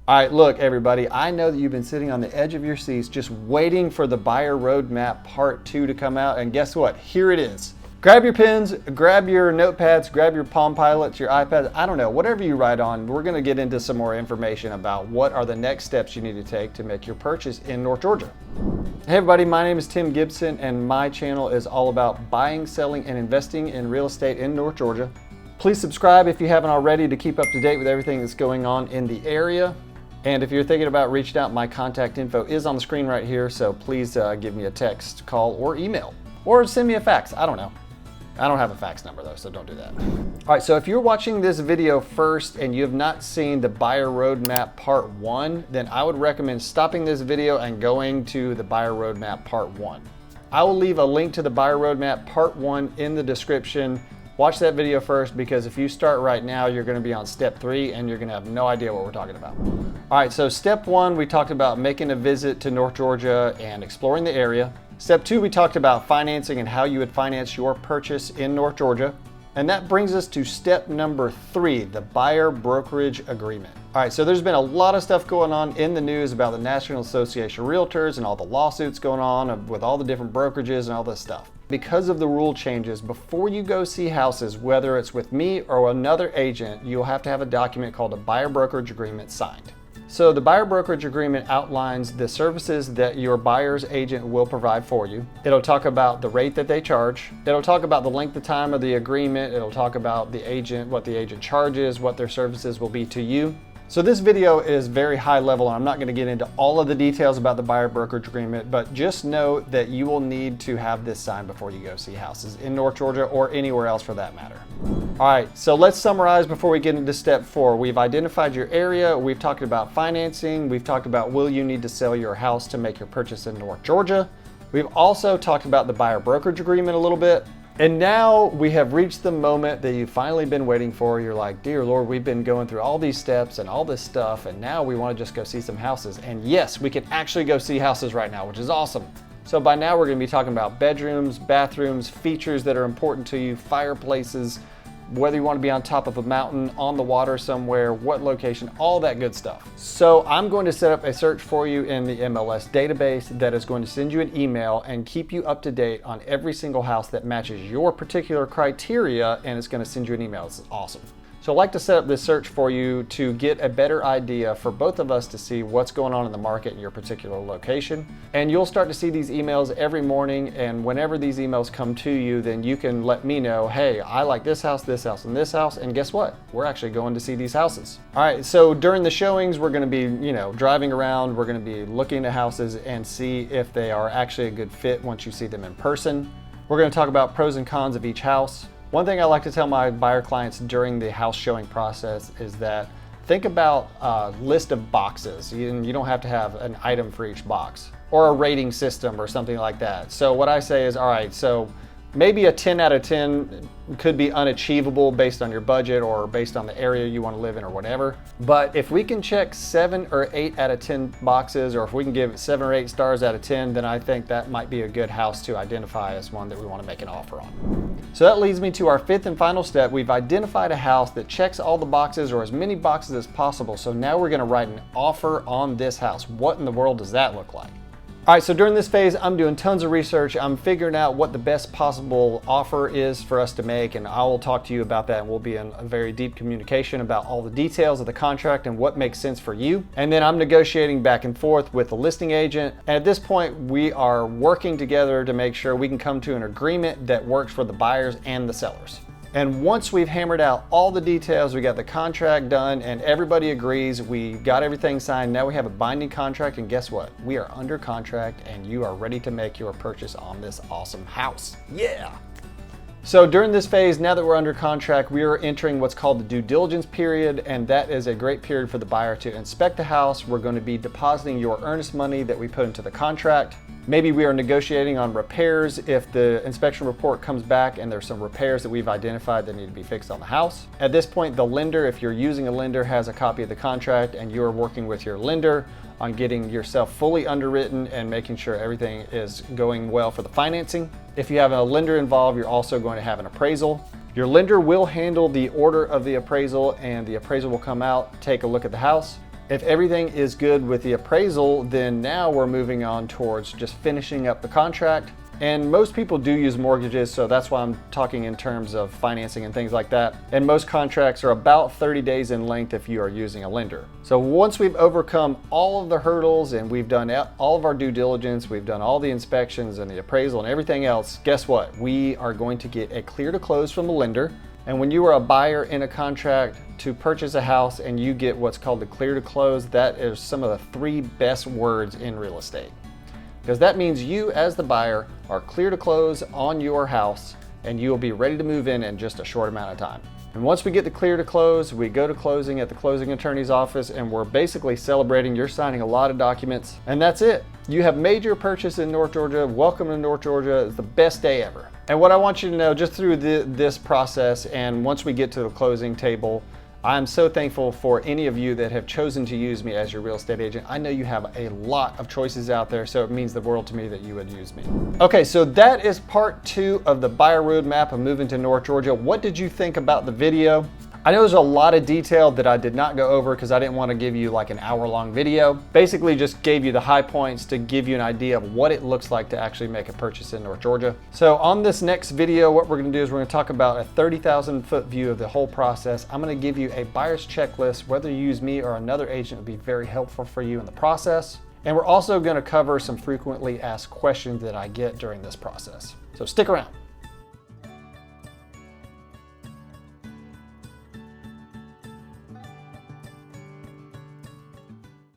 All right, look, everybody, I know that you've been sitting on the edge of your seats just waiting for the buyer roadmap part 2 to come out. And guess what? Here it is. Grab your pens, grab your notepads, grab your Palm Pilots, your iPads, I don't know, whatever you write on. We're going to get into some more information about what are the next steps you need to take to make your purchase in North Georgia. Hey everybody, my name is Tim Gibson and my channel is all about buying, selling, and investing in real estate in North Georgia. Please subscribe if you haven't already to keep up to date with everything that's going on in the area. And if you're thinking about reaching out, my contact info is on the screen right here, so please give me a text, call, or email, or send me a fax. I don't know. I don't have a fax number though, so don't do that. All right, so if you're watching this video first and you have not seen the buyer roadmap part 1, then I would recommend stopping this video and going to the buyer roadmap part 1. I will leave a link to the buyer roadmap part 1 in the description. Watch that video first, because if you start right now, you're going to be on step 3 and you're going to have no idea what we're talking about. All right, so step 1, we talked about making a visit to North Georgia and exploring the area. Step 2, we talked about financing and how you would finance your purchase in North Georgia. And that brings us to step number 3, the buyer brokerage agreement. All right, so there's been a lot of stuff going on in the news about the National Association of Realtors and all the lawsuits going on with all the different brokerages and all this stuff. Because of the rule changes, before you go see houses, whether it's with me or another agent, you'll have to have a document called a buyer brokerage agreement signed. So the buyer brokerage agreement outlines the services that your buyer's agent will provide for you. It'll talk about the rate that they charge. It'll talk about the length of time of the agreement. It'll talk about the agent, what the agent charges, what their services will be to you. So this video is very high level, and I'm not going to get into all of the details about the buyer brokerage agreement, but just know that you will need to have this signed before you go see houses in North Georgia or anywhere else for that matter. All right, so let's summarize before we get into step 4. We've identified your area, we've talked about financing, we've talked about will you need to sell your house to make your purchase in North Georgia. We've also talked about the buyer brokerage agreement a little bit. And now we have reached the moment that you've finally been waiting for. You're like, dear Lord, we've been going through all these steps and all this stuff, and now we want to just go see some houses. And yes, we can actually go see houses right now, which is awesome. So by now we're going to be talking about bedrooms, bathrooms, features that are important to you, fireplaces, whether you want to be on top of a mountain, on the water somewhere, what location, all that good stuff. So I'm going to set up a search for you in the MLS database that is going to send you an email and keep you up to date on every single house that matches your particular criteria, and it's going to send you an email. This is awesome. So I'd like to set up this search for you to get a better idea for both of us to see what's going on in the market in your particular location. And you'll start to see these emails every morning, and whenever these emails come to you, then you can let me know, hey, I like this house, and this house, and guess what? We're actually going to see these houses. All right, so during the showings, we're gonna be, driving around, we're gonna be looking at houses and see if they are actually a good fit once you see them in person. We're gonna talk about pros and cons of each house. One thing I like to tell my buyer clients during the house showing process is that think about a list of boxes. You don't have to have an item for each box or a rating system or something like that. So what I say is, all right, so maybe a 10 out of 10 could be unachievable based on your budget or based on the area you want to live in or whatever. But if we can check 7 or 8 out of 10 boxes, or if we can give it 7 or 8 stars out of 10, then I think that might be a good house to identify as one that we want to make an offer on. So that leads me to our 5th and final step. We've identified a house that checks all the boxes, or as many boxes as possible. So now we're going to write an offer on this house. What in the world does that look like? All right, so during this phase, I'm doing tons of research. I'm figuring out what the best possible offer is for us to make, and I will talk to you about that, and we'll be in a very deep communication about all the details of the contract and what makes sense for you. And then I'm negotiating back and forth with the listing agent. And at this point, we are working together to make sure we can come to an agreement that works for the buyers and the sellers. And once we've hammered out all the details, we got the contract done and everybody agrees, we got everything signed, now we have a binding contract, and guess what? We are under contract and you are ready to make your purchase on this awesome house. Yeah! So during this phase, now that we're under contract, we are entering what's called the due diligence period, and that is a great period for the buyer to inspect the house. We're going to be depositing your earnest money that we put into the contract. Maybe we are negotiating on repairs if the inspection report comes back and there's some repairs that we've identified that need to be fixed on the house. At this point, the lender, if you're using a lender, has a copy of the contract, and you're working with your lender on getting yourself fully underwritten and making sure everything is going well for the financing. If you have a lender involved, you're also going to have an appraisal. Your lender will handle the order of the appraisal, and the appraisal will come out, take a look at the house. If everything is good with the appraisal, then now we're moving on towards just finishing up the contract. And most people do use mortgages, so that's why I'm talking in terms of financing and things like that. And most contracts are about 30 days in length if you are using a lender. So once we've overcome all of the hurdles and we've done all of our due diligence, we've done all the inspections and the appraisal and everything else, guess what? We are going to get a clear to close from the lender. And when you are a buyer in a contract to purchase a house and you get what's called the clear to close, that is some of the 3 best words in real estate. Because that means you as the buyer are clear to close on your house and you will be ready to move in just a short amount of time. And once we get the clear to close, we go to closing at the closing attorney's office and we're basically celebrating. You're signing a lot of documents and that's it. You have made your purchase in North Georgia. Welcome to North Georgia. It's the best day ever. And what I want you to know just through this process and once we get to the closing table, I'm so thankful for any of you that have chosen to use me as your real estate agent. I know you have a lot of choices out there, so it means the world to me that you would use me. Okay, so that is part 2 of the buyer roadmap of moving to North Georgia. What did you think about the video? I know there's a lot of detail that I did not go over because I didn't want to give you like an hour-long video. Basically just gave you the high points to give you an idea of what it looks like to actually make a purchase in North Georgia. So on this next video, what we're going to do is we're going to talk about a 30,000 foot view of the whole process. I'm going to give you a buyer's checklist. Whether you use me or another agent will be very helpful for you in the process. And we're also going to cover some frequently asked questions that I get during this process. So stick around.